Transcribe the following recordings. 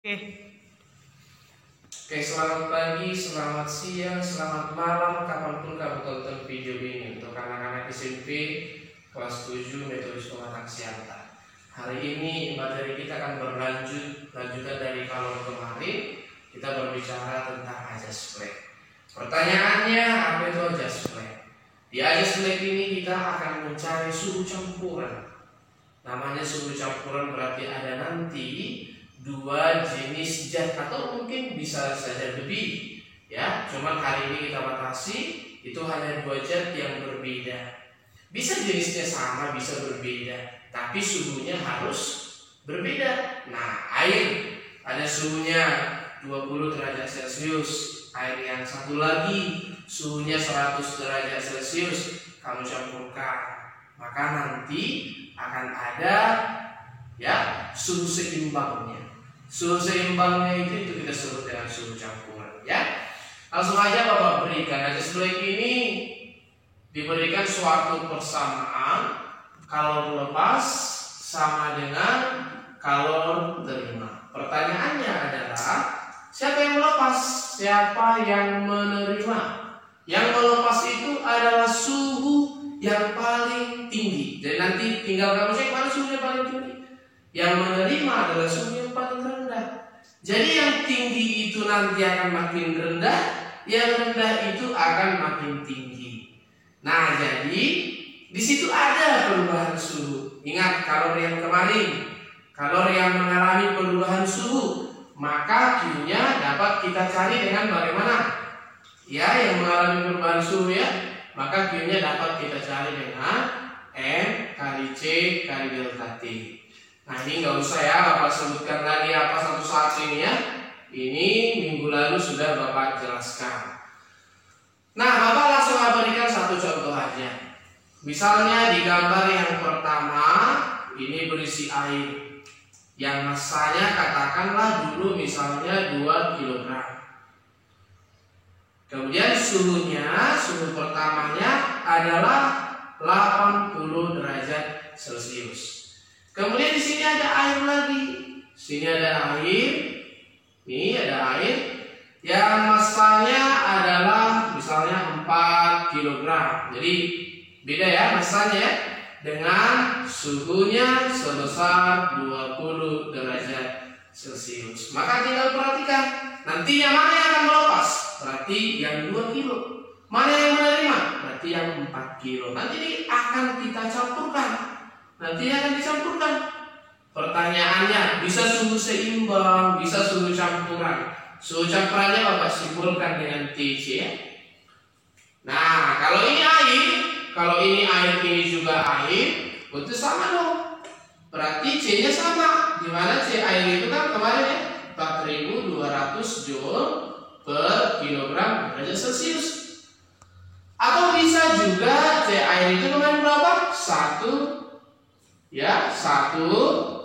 Oke, selamat pagi, selamat siang, selamat malam, kapanpun kamu tonton video ini. Untuk anak-anak SMP kelas 7 metode sekolah Aksiata. Hari ini materi kita akan lanjutan dari kalau kemarin kita berbicara tentang ajas flag. Pertanyaannya, apa itu ajas flag? Di ajas flag ini kita akan mencari suhu campuran. Namanya suhu campuran berarti ada nanti dua jenis zat atau mungkin bisa saja lebih, ya. Cuman hari ini kita batasi itu hanya dua zat yang berbeda. Bisa jenisnya sama, bisa berbeda, tapi suhunya harus berbeda. Nah, air ada suhunya 20 derajat Celcius, air yang satu lagi suhunya 100 derajat Celcius, kamu campurkan, maka nanti akan ada ya suhu seimbangnya. Suhu seimbangnya itu kita sebut dengan suhu campuran, ya. Langsung aja Bapak berikan ajas flag ini diberikan suatu persamaan kalor lepas sama dengan kalor terima. Pertanyaannya adalah siapa yang melepas, siapa yang menerima? Yang melepas itu adalah suhu yang paling tinggi. Jadi nanti tinggal kamu cek mana suhunya paling tinggi. Yang menerima adalah suhu yang paling rendah. Jadi yang tinggi itu nanti akan makin rendah, yang rendah itu akan makin tinggi. Nah, jadi di situ ada perubahan suhu. Ingat kalor yang kemarin, kalor yang mengalami perubahan suhu, maka Q-nya dapat kita cari dengan bagaimana? Ya, yang mengalami perubahan suhu ya, maka Q-nya dapat kita cari dengan M kali C kali delta T. Nah, ini nggak usah ya Bapak sebutkan lagi apa satu-satu ini ya. Ini minggu lalu sudah Bapak jelaskan. Nah, Bapak langsung berikan satu contoh aja. Misalnya di gambar yang pertama ini berisi air yang masanya katakanlah dulu misalnya 2 kg. Kemudian suhunya, suhu pertamanya adalah 80 derajat Celcius. Kemudian di sini ada air lagi. Sini ada air. Ini ada air yang masanya adalah misalnya 4 kg. Jadi beda ya masanya ya. Dengan suhunya sebesar 20 derajat Celcius. Maka tinggal perhatikan nanti yang mana yang akan melepas? Berarti yang 2 kg. Mana yang menerima? Berarti yang 4 kg. Nanti ini akan kita campurkan. Nanti akan dicampurkan. Pertanyaannya, bisa suhu seimbang, bisa suhu campuran. Suhu campurannya Bapak simpulkan dengan TC ya. Nah, kalau ini air, ini juga air, itu sama dong. Berarti C-nya sama. Dimana C air itu kan kemarin ya 4200 Joule per kilogram derajat Celcius. Atau bisa juga C air itu kemarin berapa? 1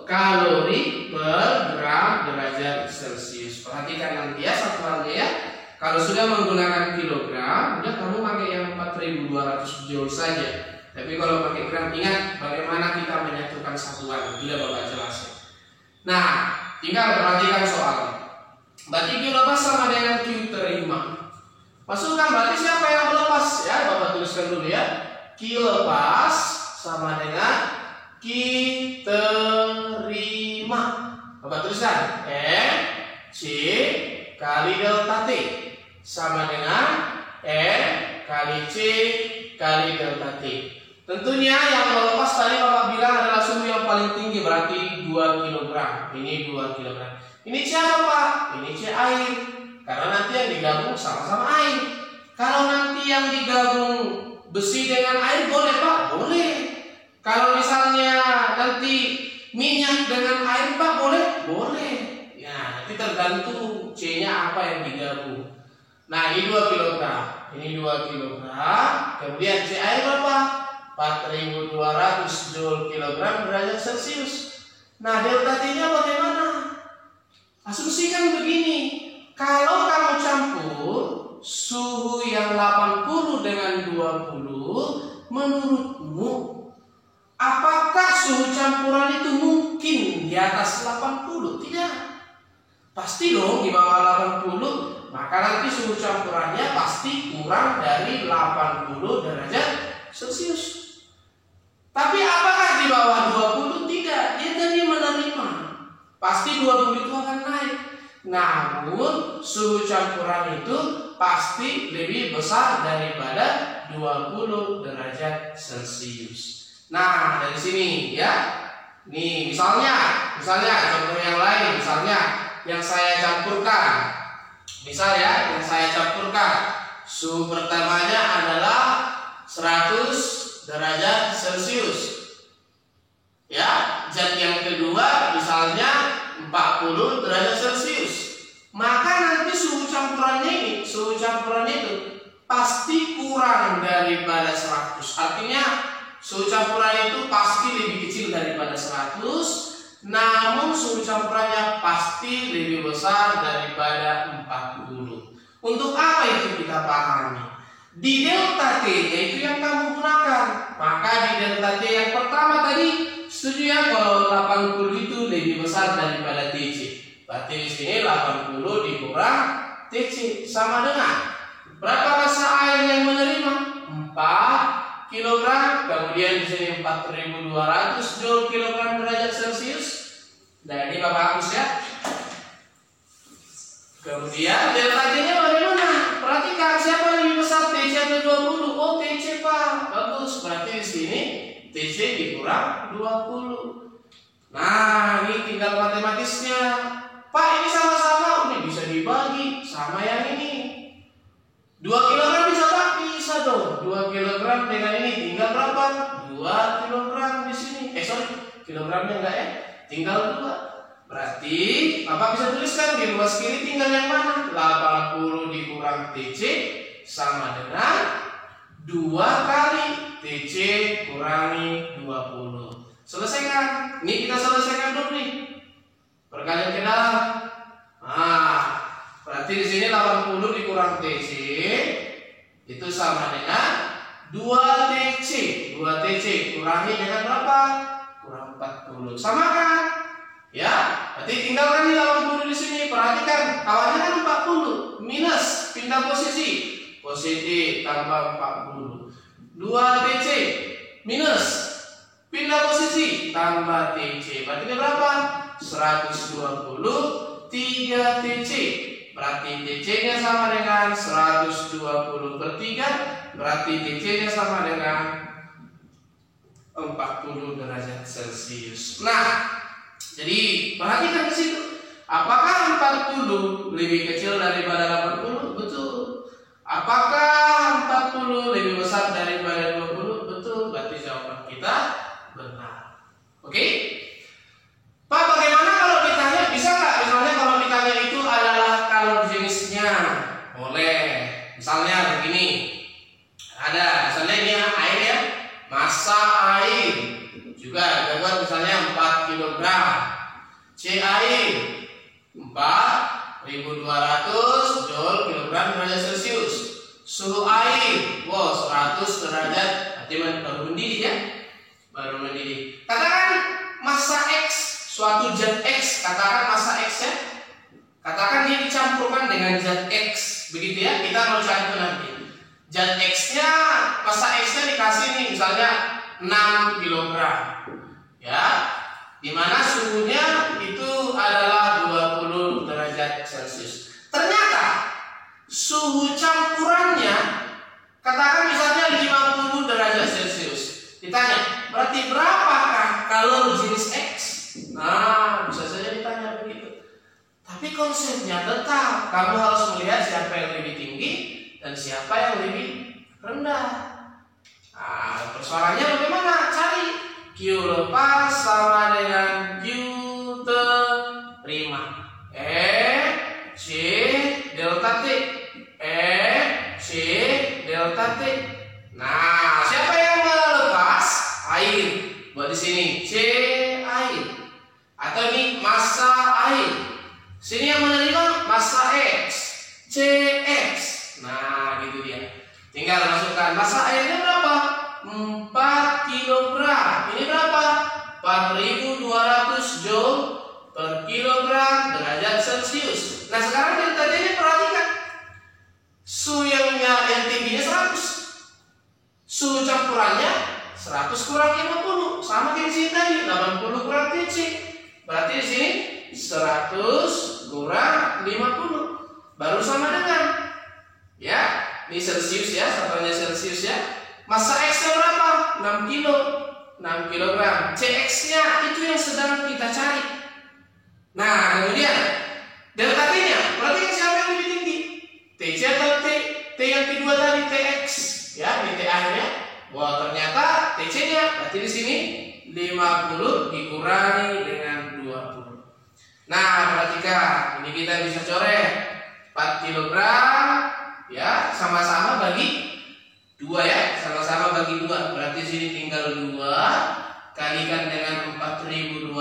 kalori per gram derajat Celcius. Perhatikan nanti ya satuannya ya. Kalau sudah menggunakan kilogram, udah kamu pakai yang 4200 Joule saja. Tapi kalau pakai gram, ingat bagaimana kita menyatukan satuan. Bila Bapak jelaskan. Nah, tinggal perhatikan soalnya. Berarti Q lepas sama dengan Q terima. Masukkan berarti siapa yang melepas ya? Bapak tuliskan dulu ya. Q lepas sama dengan Q terima. Bapak tuliskan M C kali delta T sama dengan M kali C kali delta T. Tentunya yang melepas tadi Bapak bilang adalah suhu yang paling tinggi, berarti 2 kg. Ini 2 kg. Ini C apa Pak? Ini C air. Karena nanti yang digabung sama-sama air. Kalau nanti yang digabung besi dengan air boleh Pak? Boleh. Kalau misalnya nanti minyak dengan air Pak boleh? Boleh. Ya, nanti tergantung C-nya apa yang digabung. Nah, ini 2 kg. Ini 2 kg. Kemudian C air berapa? 4200 Joule kilogram derajat Celcius. Nah, delta T-nya bagaimana? Asumsikan begini. Kalau kamu campur suhu yang 80 dengan 20, menurutmu apakah suhu campuran itu mungkin di atas 80? Tidak. Pasti dong di bawah 80, maka nanti suhu campurannya pasti kurang dari 80 derajat Celcius. Tapi apakah di bawah 20? Tidak, dia tadi menerima. Pasti 20 itu akan naik. Namun suhu campuran itu pasti lebih besar daripada 20 derajat Celcius. Nah, dari sini ya. Nih, misalnya contoh yang lain, misalnya yang saya campurkan. Misal ya, yang saya campurkan suhu pertamanya adalah 100 derajat Celcius. Ya, zat yang kedua misalnya 40 derajat Celcius. Maka nanti suhu campurannya itu pasti kurang daripada 100. Artinya suhu campuran itu pasti lebih kecil daripada 100, namun suhu campurannya pasti lebih besar daripada 40. Untuk apa itu kita pahami? Di delta T yaitu yang kamu gunakan. Maka di delta T yang pertama tadi, setuju ya kalau 80 itu lebih besar daripada TC. Berarti di sini 80 dikurang TC sama dengan berapa massa air yang menerima? 4 kilogram, kemudian di sini 4200 joule kilogram derajat Celcius. Nah, ini Bapak hapus ya. Kemudian delta T-nya bagaimana? Perhatikan siapa lebih besar, TC atau 20? Oh, TC Pak. Bagus. Berarti di sini TC dikurang 20. Nah, ini tinggal matematisnya. Pak, ini sama-sama ini bisa dibagi sama yang ini. 2 kilogram bisa Pak? Bisa dong. 2 kilogram dengan ini tinggal berapa? 2 kilogram di sini. Kilogramnya enggak ya? Tinggal 2. Berarti Bapak bisa tuliskan di ruas kiri tinggal yang mana? 80 dikurang TC sama dengan 2 kali TC kurangi 20. Selesaikan. Ini kita selesaikan dulu nih. Perkalian ke dalam. Nah, berarti di sini 80 dikurang TC itu sama dengan 2 TC. 2 TC kurangi dengan berapa? Kurang 40. Sama kan? Ya, berarti tinggalkan di 80 di sini. Perhatikan, kawannya kan 40 minus pindah posisi. Positif tambah 40. 2 TC minus pindah posisi tambah TC. Berarti ini berapa? 120 3 TC. Berarti TC-nya sama dengan 120 per 3. Berarti TC-nya sama dengan 40 derajat Celcius. Nah, jadi perhatikan ke situ. Apakah 40 lebih kecil daripada 80? Betul. Apakah 40 lebih besar daripada 20? Betul. Berarti jawaban kita benar. Oke? Pak, bagaimana kalau ditanya? Bisa nggak? Misalnya kalau ditanya itu adalah kalor jenisnya, boleh. Misalnya begini, ada misalnya ini air ya, massa air juga dapat misalnya 4 kg, C air 4200 joule kilogram derajat Celcius, suhu air 100 derajat, berarti baru mendidih ya, baru mendidih. Katakan massa X, suatu zat X, katakan massa X ya, katakan dia dicampurkan dengan zat X, begitu ya, kita mau cari itu nanti. Zat X-nya, massa X-nya dikasih nih misalnya 6 kg ya, dimana suhunya itu adalah 20 derajat Celcius. Ternyata suhu campurannya katakan misalnya 50 derajat Celcius. Ditanya, berarti berapakah kalor jenis X? Nah, bisa saja ditanya begitu. Tapi konsepnya tetap kamu harus melihat siapa yang lebih tinggi dan siapa yang lebih rendah. Nah, persoalannya bagaimana? Cari Q lepas sama dengan Q terima. C delta T. C delta T. Nah, siapa yang melepas? Air. Buat di sini C air. Atau ini massa air. Sini yang menerima massa X. CX. Nah, gitu dia. Tinggal masukkan massa airnya berapa? 4 kg. Ini berapa? 4200 joule per kilogram derajat Celcius. Nah sekarang delta T-nya perhatikan. Suhu yang tingginya 100. Suhu campurannya 100 kurang 50. Sama kayak di sini tadi, 80 kurang TC. Berarti di sini 100 kurang 50. Baru sama dengan, ya, ini Celsius ya, satuannya Celsius ya. Massa X-nya berapa? 6 kilo. 6 kilogram. CX-nya itu yang sedang kita cari. Nah, kemudian delta T-nya, berarti siapa yang lebih tinggi? TC atau T yang kedua tadi, TX. Ya, ini T akhirnya. Wah, ternyata TC-nya berarti di sini 50 dikurangi dengan 20. Nah, perhatikan, ini kita bisa coret 4 kilogram ya, sama-sama bagi 2 ya, sama-sama bagi 2. Berarti sini tinggal 2 kalikan dengan 4200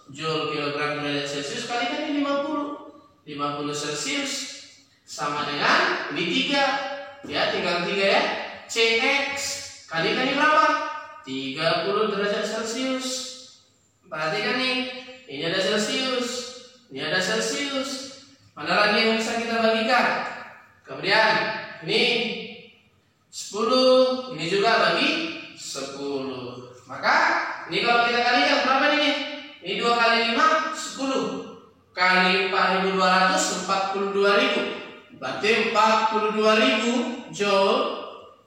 Joule kilogram derajat Celcius kalikan ini 50 Celcius sama dengan ini 3 ya, tinggal 3 ya. CX kalikan ini berapa? 30 derajat Celcius. Perhatikan nih, ini ada Celcius, ini ada Celcius. Mana lagi yang bisa kita bagikan? Kemudian ini 10, ini juga bagi 10. Maka ini kalau kita kalikan berapa nih? Ini 2 kali 5 10 kali 4200 42.000. Berarti 42.000 Joule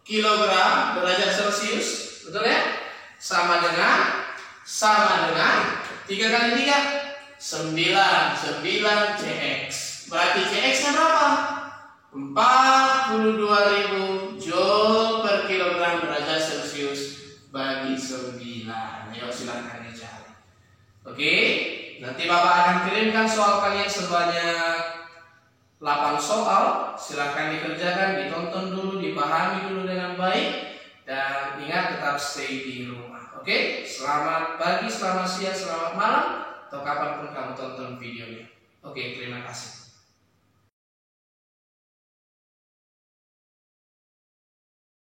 kilogram derajat Celcius, betul ya? Sama dengan 3 kali 3 9 CX. Berarti CX-nya berapa? 42.000 Joule per kilogram derajat Celcius bagi 9. Ayo silahkan dicari. Oke, nanti Bapak akan kirimkan soal kalian sebanyak 8 soal. Silahkan dikerjakan, ditonton dulu, dipahami dulu dengan baik, dan ingat tetap stay di rumah. Oke, selamat pagi, selamat siang, selamat malam, atau kapanpun kamu tonton videonya. Oke, terima kasih.